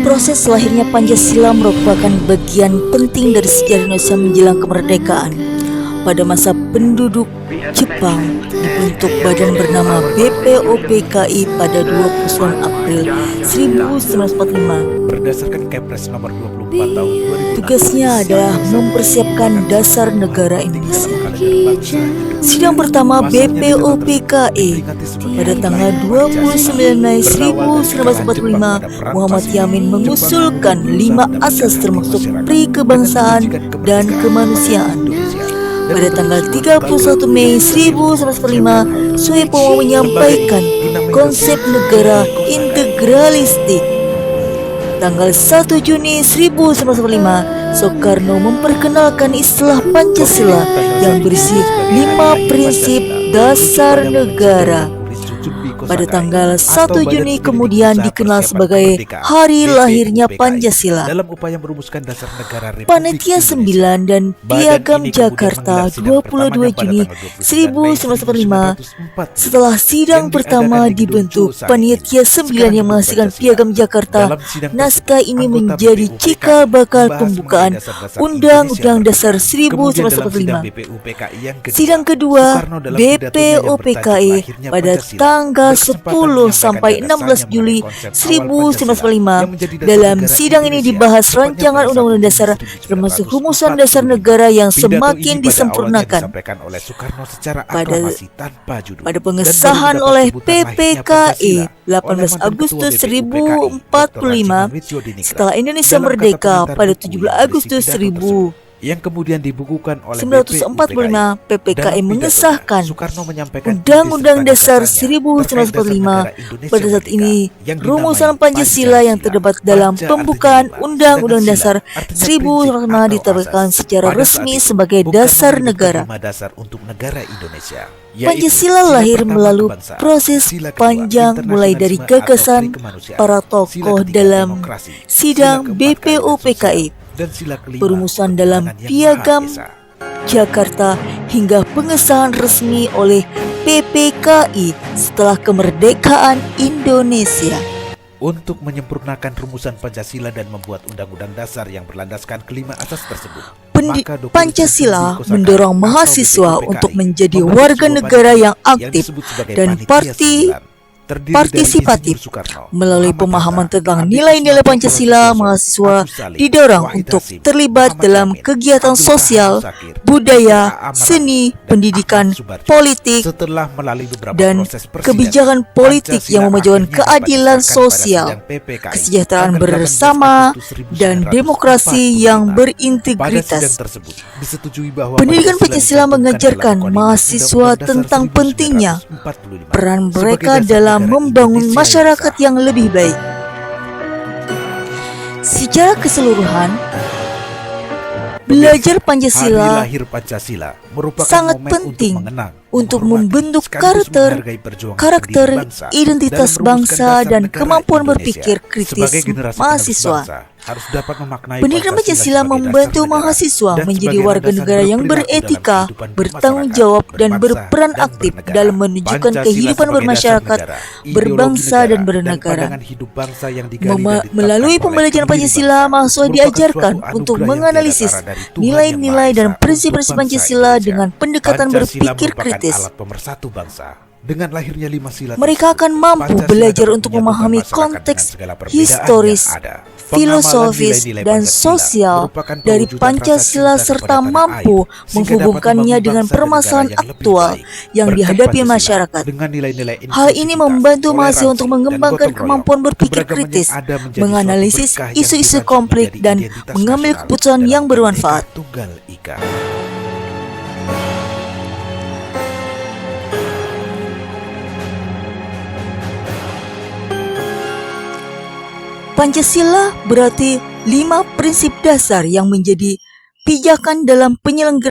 Proses lahirnya Pancasila merupakan bagian penting dari sejarah Indonesia menjelang kemerdekaan. Pada masa penduduk Jepang dibentuk badan bernama BPOPKI pada 29 April 1945. Berdasarkan Kepres nomor 24 tahun 2006, Tugasnya adalah mempersiapkan dasar negara Indonesia. Sidang pertama BPOPKI pada tanggal 29 Mei 1945, Muhammad Yamin mengusulkan 5 asas termasuk pri kebangsaan dan kemanusiaan. Pada tanggal 31 Mei 1945, Soeharto menyampaikan konsep negara integralistik. Tanggal 1 Juni 1945, Soekarno memperkenalkan istilah Pancasila yang berisi 5 prinsip dasar negara. Pada tanggal 1 Juni kemudian dikenal sebagai hari lahirnya Pancasila. dalam upaya merumuskan dasar negara Republik Panitia 9 dan Piagam Jakarta 22 Juni 1945. Setelah sidang pertama dibentuk Panitia 9 yang menghasilkan Piagam Jakarta, naskah ini menjadi cikal bakal pembukaan Undang-Undang Dasar 1945. Sidang kedua BPOPKI pada tanggal 10 sampai 16 Juli 1945. Dalam sidang ini dibahas rancangan Undang-Undang Dasar termasuk rumusan dasar negara yang semakin disempurnakan. Pada pengesahan oleh PPKI 18 Agustus 1045 setelah Indonesia merdeka pada 17 Agustus yang kemudian dibukukan oleh 1945, PPKI mengesahkan Undang-Undang Dasar 1945. Pada saat ini, rumusan Pancasila yang terdapat dalam pembukaan Undang-Undang Dasar 1945 ditetapkan secara resmi sebagai dasar negara. Pancasila lahir melalui proses panjang mulai dari gagasan para tokoh dalam sidang BPOPKI, perumusan dalam Piagam Jakarta hingga pengesahan resmi oleh PPKI setelah kemerdekaan Indonesia. Untuk menyempurnakan rumusan Pancasila dan membuat undang-undang dasar yang berlandaskan kelima asas tersebut, Pancasila mendorong mahasiswa untuk menjadi warga negara yang aktif dan partisipatif. Melalui pemahaman tentang nilai-nilai Pancasila, mahasiswa didorong untuk terlibat dalam kegiatan sosial, budaya, seni, pendidikan, politik, dan kebijakan politik yang memajukan keadilan sosial, kesejahteraan bersama, dan demokrasi yang berintegritas. Pendidikan Pancasila mengajarkan mahasiswa tentang pentingnya peran mereka dalam membangun masyarakat yang lebih baik. Secara keseluruhan, belajar Pancasila sangat penting untuk membentuk karakter, identitas bangsa, dan kemampuan berpikir kritis mahasiswa. Pendidikan Pancasila membantu mahasiswa menjadi warga negara yang beretika, bertanggung jawab, dan berperan aktif dalam menunjukkan kehidupan bermasyarakat, berbangsa, dan bernegara. Melalui pembelajaran Pancasila, mahasiswa diajarkan untuk menganalisis nilai-nilai dan prinsip-prinsip Pancasila dengan pendekatan berpikir kritis. Mereka akan mampu belajar untuk memahami konteks historis, filosofis, dan sosial dari Pancasila serta mampu menghubungkannya dengan permasalahan aktual yang dihadapi masyarakat. Hal ini membantu mahasiswa untuk mengembangkan kemampuan berpikir kritis, menganalisis isu-isu konflik, dan mengambil keputusan yang bermanfaat. Pancasila berarti 5 prinsip dasar yang menjadi pijakan dalam penyelenggaraan